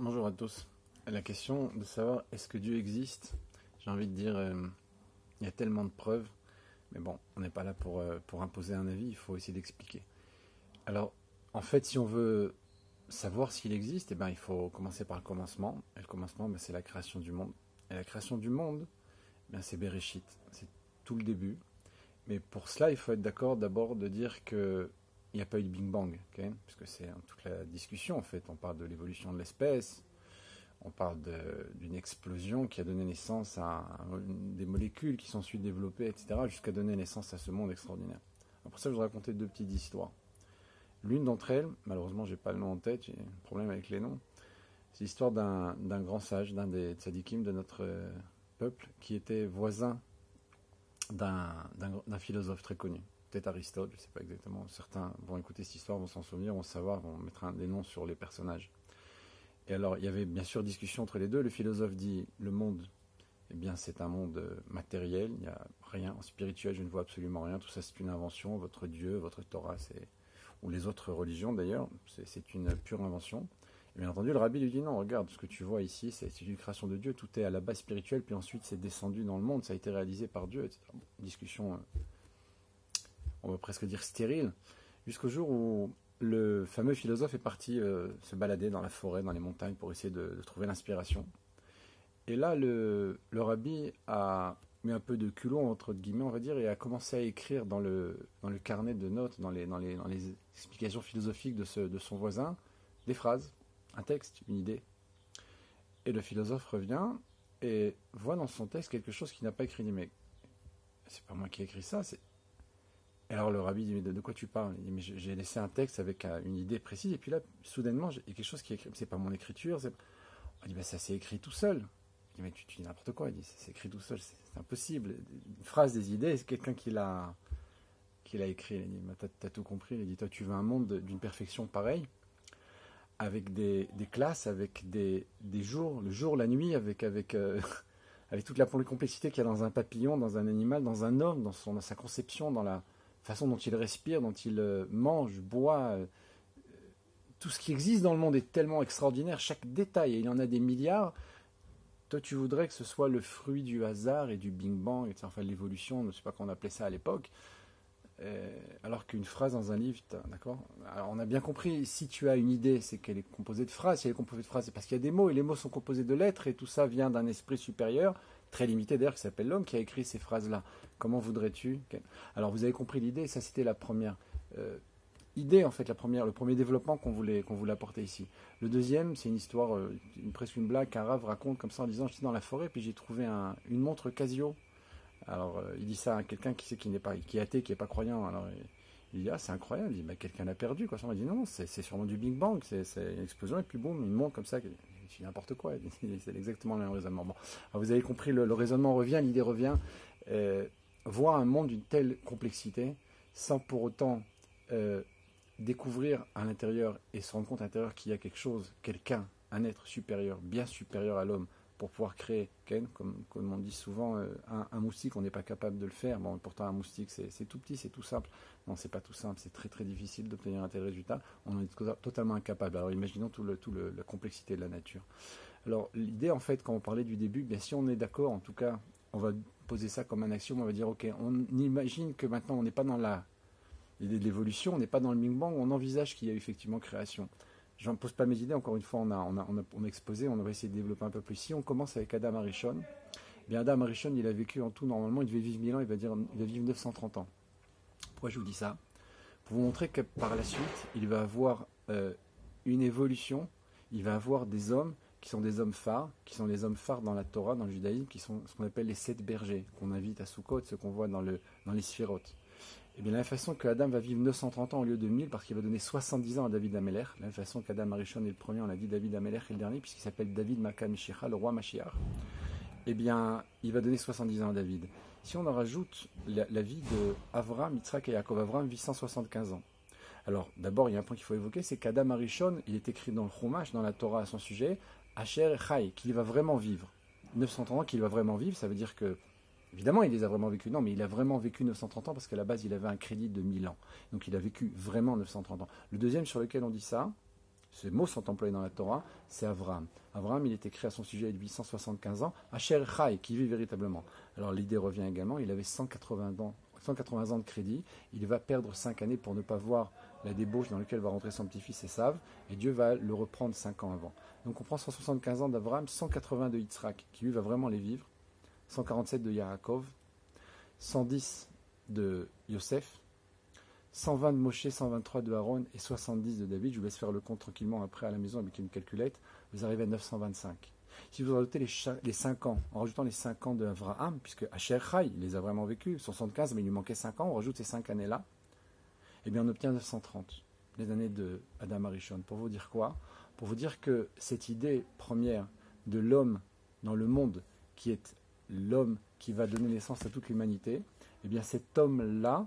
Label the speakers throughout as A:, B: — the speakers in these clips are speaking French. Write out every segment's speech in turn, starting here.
A: Bonjour à tous. La question de savoir est-ce que Dieu existe, j'ai envie de dire, il y a tellement de preuves, mais bon, on n'est pas là pour imposer un avis, il faut essayer d'expliquer. Alors, en fait, si on veut savoir s'il existe, eh ben, il faut commencer par le commencement. Et le commencement, ben, c'est la création du monde. Et la création du monde, ben, c'est Bereshit, c'est tout le début. Mais pour cela, il faut être d'accord d'abord de dire que il n'y a pas eu de Big Bang, okay, puisque c'est toute la discussion en fait. On parle de l'évolution de l'espèce, on parle d'une explosion qui a donné naissance des molécules qui sont ensuite développées, etc., jusqu'à donner naissance à ce monde extraordinaire. Alors pour ça, je vais vous raconter deux petites histoires. L'une d'entre elles, malheureusement, j'ai pas le nom en tête, j'ai un problème avec les noms. C'est l'histoire d'un grand sage, d'un des tzadikim de notre peuple, qui était voisin d'un philosophe très connu. Peut-être Aristote, je ne sais pas exactement. Certains vont écouter cette histoire, vont s'en souvenir, vont savoir, vont mettre des noms sur les personnages. Et alors, il y avait bien sûr discussion entre les deux. Le philosophe dit, le monde, eh bien, c'est un monde matériel, il n'y a rien. En spirituel, je ne vois absolument rien. Tout ça, c'est une invention. Votre Dieu, votre Torah, ou les autres religions d'ailleurs, c'est une pure invention. Et bien entendu, le rabbi lui dit, non, regarde, ce que tu vois ici, c'est une création de Dieu. Tout est à la base spirituelle, puis ensuite, c'est descendu dans le monde. Ça a été réalisé par Dieu, etc. Bon, discussion, on va presque dire stérile, jusqu'au jour où le fameux philosophe est parti se balader dans la forêt, dans les montagnes, pour essayer de trouver l'inspiration. Et là, le rabbi a mis un peu de culot, entre guillemets, on va dire, et a commencé à écrire dans le carnet de notes, dans les explications philosophiques de son voisin, des phrases, un texte, une idée. Et le philosophe revient et voit dans son texte quelque chose qu'il n'a pas écrit. Il dit, mais c'est pas moi qui ai écrit ça, c'est... Et alors le rabbi dit, mais de quoi tu parles? Il dit, mais j'ai laissé un texte avec une idée précise, et puis là, soudainement, il y a quelque chose qui est écrit, c'est pas mon écriture, on dit, ben ça s'est écrit tout seul. Il dit, mais tu dis n'importe quoi, il dit, c'est écrit tout seul, c'est impossible. Une phrase, des idées, c'est quelqu'un qui l'a écrit. Il dit, t'as tout compris. Il dit, toi, tu veux un monde d'une perfection pareille, avec des classes, avec des jours, le jour, la nuit, avec toute la complexité qu'il y a dans un papillon, dans un animal, dans un homme, dans sa conception, dans la façon dont il respire, dont il mange, boit. Tout ce qui existe dans le monde est tellement extraordinaire, chaque détail, et il y en a des milliards. Toi, tu voudrais que ce soit le fruit du hasard et du Big Bang, etc., enfin l'évolution, je ne sais pas comment on appelait ça à l'époque, alors qu'une phrase dans un livre, d'accord? Alors on a bien compris, si tu as une idée, c'est qu'elle est composée de phrases. Si elle est composée de phrases, c'est parce qu'il y a des mots, et les mots sont composés de lettres, et tout ça vient d'un esprit supérieur, très limité d'ailleurs, qui s'appelle l'homme, qui a écrit ces phrases-là. Comment voudrais-tu? Alors vous avez compris l'idée, ça c'était la première idée, en fait, le premier développement qu'on voulait apporter ici. Le deuxième, c'est une histoire, presque une blague qu'un rave raconte comme ça en disant, j'étais dans la forêt, puis j'ai trouvé une montre Casio. Alors, il dit ça à quelqu'un qui est athée, qui n'est pas croyant. Alors, il dit, ah, c'est incroyable. Il dit, bah, quelqu'un l'a perdu, quoi. Il dit, non, c'est sûrement du Big Bang, c'est une explosion, et puis boum, une montre comme ça, c'est n'importe quoi. C'est exactement le même raisonnement. Bon. Alors, vous avez compris, le raisonnement revient, l'idée revient. Voir un monde d'une telle complexité, sans pour autant découvrir à l'intérieur et se rendre compte à l'intérieur qu'il y a quelque chose, quelqu'un, un être supérieur, bien supérieur à l'homme, pour pouvoir créer, comme on dit souvent, un moustique, on n'est pas capable de le faire. Bon, pourtant, un moustique, c'est tout petit, c'est tout simple. Non, c'est pas tout simple, c'est très très difficile d'obtenir un tel résultat. On en est totalement incapable. Alors, imaginons la complexité de la nature. Alors, l'idée, en fait, quand on parlait du début, bien si on est d'accord, en tout cas, on va poser ça comme un axiome, on va dire, ok, on imagine que maintenant, on n'est pas dans l'idée de l'évolution, on n'est pas dans le Big Bang, on envisage qu'il y a effectivement création. Je ne pose pas mes idées, encore une fois, on a exposé, on va essayer de développer un peu plus. Si on commence avec Adam Arishon, bien Adam Arishon, il a vécu en tout, normalement, il devait vivre 1000 ans, il va vivre 930 ans. Pourquoi je vous dis ça? Pour vous montrer que par la suite, il va avoir une évolution, il va avoir des hommes qui sont des hommes phares, dans la Torah, dans le judaïsme, qui sont ce qu'on appelle les 7 bergers, qu'on invite à Sukkot, ce qu'on voit dans les sphirotes. Et bien, de la même façon qu'Adam va vivre 930 ans au lieu de 1000, parce qu'il va donner 70 ans à David Amelech, de la même façon qu'Adam Arishon est le premier, on a dit David Amelech est le dernier, puisqu'il s'appelle David Maka Mishicha, le roi Mashiach, eh bien, il va donner 70 ans à David. Si on en rajoute la vie de Avram, Yitzhak et Yaakov, Avram vit 175 ans. Alors, d'abord, il y a un point qu'il faut évoquer, c'est qu'Adam Arishon, il est écrit dans le Chumash, dans la Torah à son sujet, Asher Chai, qu'il va vraiment vivre. 930 ans qu'il va vraiment vivre, ça veut dire que évidemment, il les a vraiment vécus. Non, mais il a vraiment vécu 930 ans parce qu'à la base, il avait un crédit de 1000 ans. Donc, il a vécu vraiment 930 ans. Le deuxième sur lequel on dit ça, ces mots sont employés dans la Torah, c'est Avraham. Avraham, il était créé à son sujet il y a 875 ans, Asher Chai, qui vit véritablement. Alors l'idée revient également, il avait 180 ans de crédit, il va perdre 5 années pour ne pas voir la débauche dans laquelle va rentrer son petit-fils Esav, et Dieu va le reprendre 5 ans avant. Donc on prend 175 ans d'Avraham, 180 de Yitzhak, qui lui va vraiment les vivre, 147 de Yaakov, 110 de Yosef, 120 de Moshe, 123 de Aaron et 70 de David. Je vous laisse faire le compte tranquillement après à la maison avec une calculette. Vous arrivez à 925. Si vous rajoutez les 5 ans, en rajoutant les 5 ans de Avraham, puisque Asher Chai, il les a vraiment vécus, 75, mais il lui manquait 5 ans, on rajoute ces 5 années-là, eh bien on obtient 930, les années de Adam Arishon. Pour vous dire quoi? Pour vous dire que cette idée première de l'homme dans le monde, qui est l'homme qui va donner naissance à toute l'humanité, eh bien cet homme-là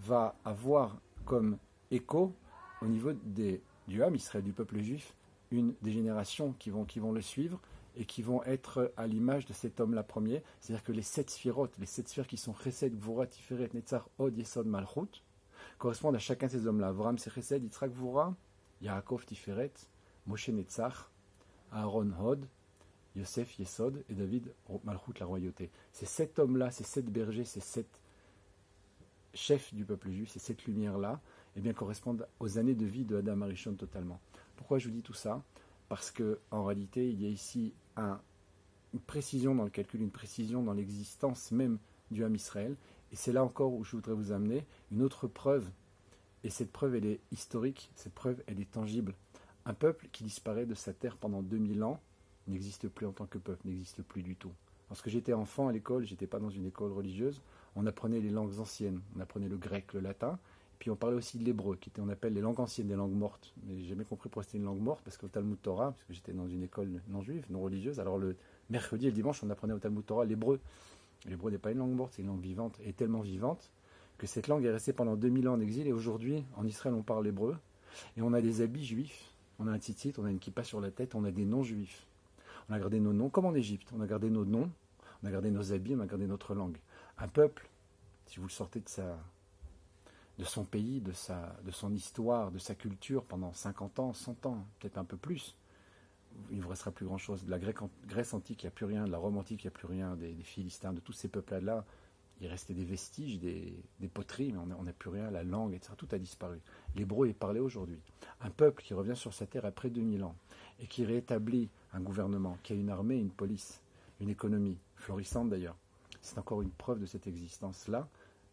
A: va avoir comme écho au niveau du Ham Israël, du peuple juif, des générations qui vont le suivre et qui vont être à l'image de cet homme-là premier. C'est-à-dire que les 7 sphirotes, les 7 sphères qui sont Chesed, Gvura, Tiferet, Netzach, Od, Yesod, Malchut, correspondent à chacun de ces hommes-là. Avraham c'est Chesed, Yitzhak, Gvura, Yaakov, Tiferet, Moshe, Netzach, Aaron, Hod, Yosef, Yesod et David, Malchut, la royauté. Ces 7 hommes-là, ces 7 bergers, ces 7 chefs du peuple juif, ces 7 lumières-là, eh bien, correspondent aux années de vie de Adam Arishon totalement. Pourquoi je vous dis tout ça? Parce qu'en réalité, il y a ici une précision dans le calcul, une précision dans l'existence même du Ham Israël. Et c'est là encore où je voudrais vous amener une autre preuve. Et cette preuve, elle est historique, cette preuve, elle est tangible. Un peuple qui disparaît de sa terre pendant 2000 ans n'existe plus en tant que peuple, n'existe plus du tout. Lorsque j'étais enfant à l'école, j'étais pas dans une école religieuse, on apprenait les langues anciennes, on apprenait le grec, le latin, puis on parlait aussi de l'hébreu, on appelle les langues anciennes, des langues mortes. Mais j'ai jamais compris pourquoi c'était une langue morte, parce qu'au Talmud Torah, parce que j'étais dans une école non juive, non religieuse, alors le mercredi et le dimanche, on apprenait au Talmud Torah l'hébreu. L'hébreu n'est pas une langue morte, c'est une langue vivante, et tellement vivante que cette langue est restée pendant 2000 ans en exil, et aujourd'hui, en Israël, on parle l'hébreu, et on a des habits juifs, on a un tzitzit, on a une kippa sur la tête, on a des noms juifs. On a gardé nos noms, comme en Égypte, on a gardé nos noms, on a gardé nos habits, on a gardé notre langue. Un peuple, si vous le sortez de son pays, de son histoire, de sa culture pendant 50 ans, 100 ans, peut-être un peu plus, il ne vous restera plus grand-chose. De la Grèce antique, il n'y a plus rien, de la Rome antique, il n'y a plus rien, des Philistins, de tous ces peuples-là, il restait des vestiges, des poteries, mais on n'a plus rien, la langue, etc. Tout a disparu. L'hébreu est parlé aujourd'hui. Un peuple qui revient sur sa terre après 2000 ans et qui rétablit un gouvernement, qui a une armée, une police, une économie, florissante d'ailleurs. C'est encore une preuve de cette existence-là,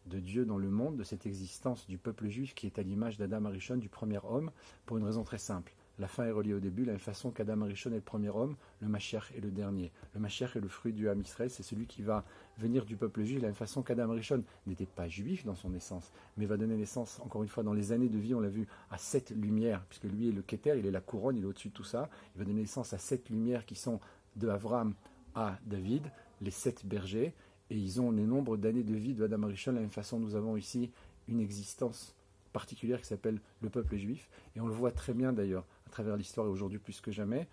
A: de Dieu dans le monde, de cette existence du peuple juif qui est à l'image d'Adam Arishon, du premier homme, pour une raison très simple. La fin est reliée au début, de la même façon qu'Adam Arishon est le premier homme, le Mashiach est le dernier. Le Mashiach est le fruit du Ham Israël, c'est celui qui va venir du peuple juif, de la même façon qu'Adam Arishon n'était pas juif dans son naissance, mais va donner naissance, encore une fois, dans les années de vie, on l'a vu, à 7 lumières, puisque lui est le Keter, il est la couronne, il est au-dessus de tout ça, il va donner naissance à 7 lumières qui sont de Avraham à David, les 7 bergers, et ils ont les nombres d'années de vie de Adam Arishon, de la même façon nous avons ici une existence particulière qui s'appelle le peuple juif, et on le voit très bien d'ailleurs, à travers l'histoire et aujourd'hui plus que jamais,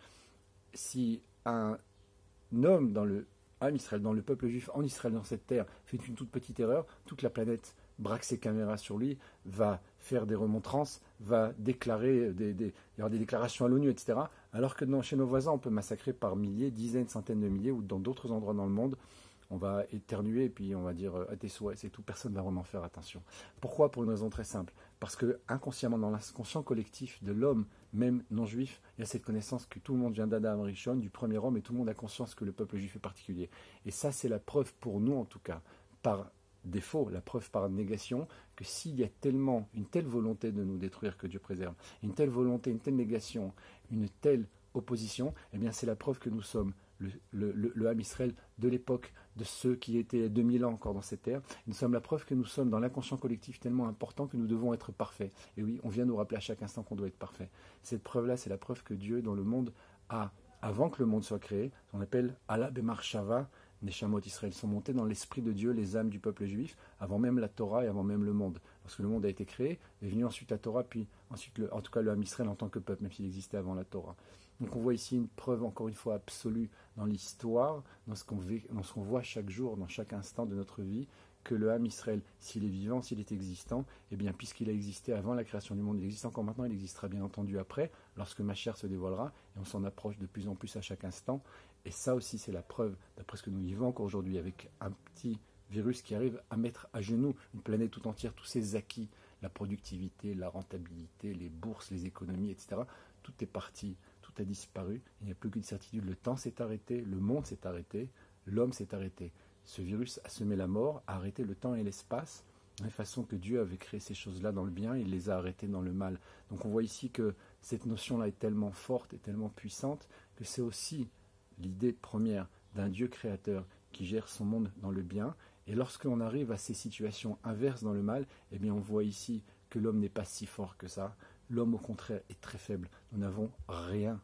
A: si un homme dans le Ham Israël, dans le peuple juif, en Israël, dans cette terre, fait une toute petite erreur, toute la planète braque ses caméras sur lui, va faire des remontrances, va déclarer, il y aura des déclarations à l'ONU, etc. Alors que chez nos voisins, on peut massacrer par milliers, dizaines, centaines de milliers, ou dans d'autres endroits dans le monde, on va éternuer et puis on va dire à tes souhaits, c'est tout, personne ne va vraiment faire attention. Pourquoi? Pour une raison très simple. Parce que inconsciemment, dans l'inconscient collectif de l'homme, même non juif, il y a cette connaissance que tout le monde vient d'Adam Rishon, du premier homme, et tout le monde a conscience que le peuple juif est particulier. Et ça, c'est la preuve pour nous, en tout cas, par défaut, la preuve par négation, que s'il y a tellement une telle volonté de nous détruire que Dieu préserve, une telle volonté, une telle négation, une telle opposition, eh bien c'est la preuve que nous sommes le Ham Israël de l'époque de ceux qui étaient 2000 ans encore dans cette terre. Nous sommes la preuve que nous sommes dans l'inconscient collectif tellement important que nous devons être parfaits. Et oui, on vient nous rappeler à chaque instant qu'on doit être parfait. Cette preuve-là, c'est la preuve que Dieu, dans le monde, a, avant que le monde soit créé, on appelle Allah Bemar Shava, Neshamot Israël, sont montés dans l'esprit de Dieu, les âmes du peuple juif, avant même la Torah et avant même le monde. Lorsque le monde a été créé, est venu ensuite la Torah, puis ensuite, en tout cas, le Ham Israël en tant que peuple, même s'il existait avant la Torah. Donc on voit ici une preuve, encore une fois, absolue dans l'histoire, dans ce qu'on voit chaque jour, dans chaque instant de notre vie, que le Ham Israël, s'il est vivant, s'il est existant, eh bien, puisqu'il a existé avant la création du monde, il existe encore maintenant, il existera bien entendu après, lorsque Mashiach se dévoilera, et on s'en approche de plus en plus à chaque instant. Et ça aussi, c'est la preuve, d'après ce que nous vivons encore aujourd'hui, avec un petit virus qui arrive à mettre à genoux une planète tout entière, tous ses acquis, la productivité, la rentabilité, les bourses, les économies, etc. Tout est parti, tout a disparu, il n'y a plus qu'une certitude, le temps s'est arrêté, le monde s'est arrêté, l'homme s'est arrêté. Ce virus a semé la mort, a arrêté le temps et l'espace, de la façon que Dieu avait créé ces choses-là dans le bien, il les a arrêtées dans le mal. Donc on voit ici que cette notion-là est tellement forte et tellement puissante que c'est aussi l'idée première d'un Dieu créateur qui gère son monde dans le bien. Et lorsqu'on arrive à ces situations inverses dans le mal, eh bien on voit ici que l'homme n'est pas si fort que ça. L'homme au contraire est très faible. Nous n'avons rien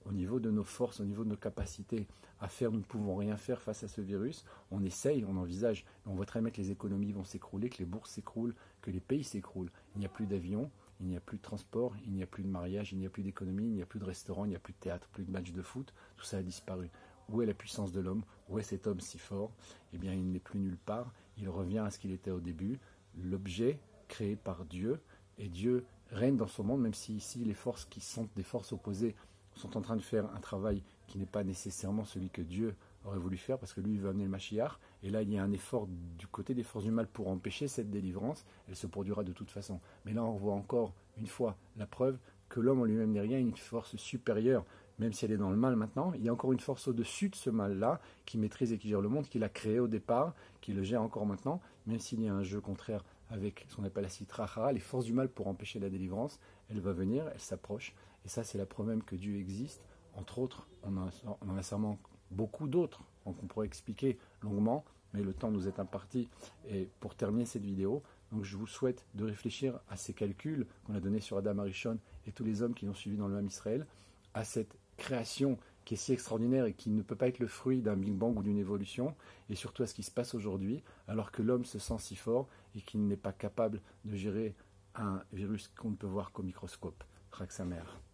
A: au niveau de nos forces, au niveau de nos capacités à faire. Nous ne pouvons rien faire face à ce virus. On essaye, on envisage. On voit très bien que les économies vont s'écrouler, que les bourses s'écroulent, que les pays s'écroulent. Il n'y a plus d'avions, il n'y a plus de transport, il n'y a plus de mariage, il n'y a plus d'économie, il n'y a plus de restaurant, il n'y a plus de théâtre, plus de matchs de foot. Tout ça a disparu. Où est la puissance de l'homme? Où est cet homme si fort? Eh bien, il n'est plus nulle part. Il revient à ce qu'il était au début, l'objet créé par Dieu. Et Dieu règne dans son monde, même si ici les forces qui sont des forces opposées sont en train de faire un travail qui n'est pas nécessairement celui que Dieu aurait voulu faire, parce que lui, il veut amener le Mashiach. Et là, il y a un effort du côté des forces du mal pour empêcher cette délivrance. Elle se produira de toute façon. Mais là, on voit encore une fois la preuve que l'homme en lui-même n'est rien, une force supérieure. Même si elle est dans le mal maintenant, il y a encore une force au-dessus de ce mal-là, qui maîtrise et qui gère le monde, qui l'a créé au départ, qui le gère encore maintenant, même s'il y a un jeu contraire avec ce qu'on appelle la Sitra Achara, les forces du mal pour empêcher la délivrance, elle va venir, elle s'approche, et ça c'est la preuve même que Dieu existe. Entre autres, on en a sûrement beaucoup d'autres, qu'on pourrait expliquer longuement, mais le temps nous est imparti. Et pour terminer cette vidéo, donc je vous souhaite de réfléchir à ces calculs qu'on a donnés sur Adam Arishon et tous les hommes qui l'ont suivi dans le Ham Israël, à cette création qui est si extraordinaire et qui ne peut pas être le fruit d'un Big Bang ou d'une évolution, et surtout à ce qui se passe aujourd'hui, alors que l'homme se sent si fort et qu'il n'est pas capable de gérer un virus qu'on ne peut voir qu'au microscope. Chag Sameach.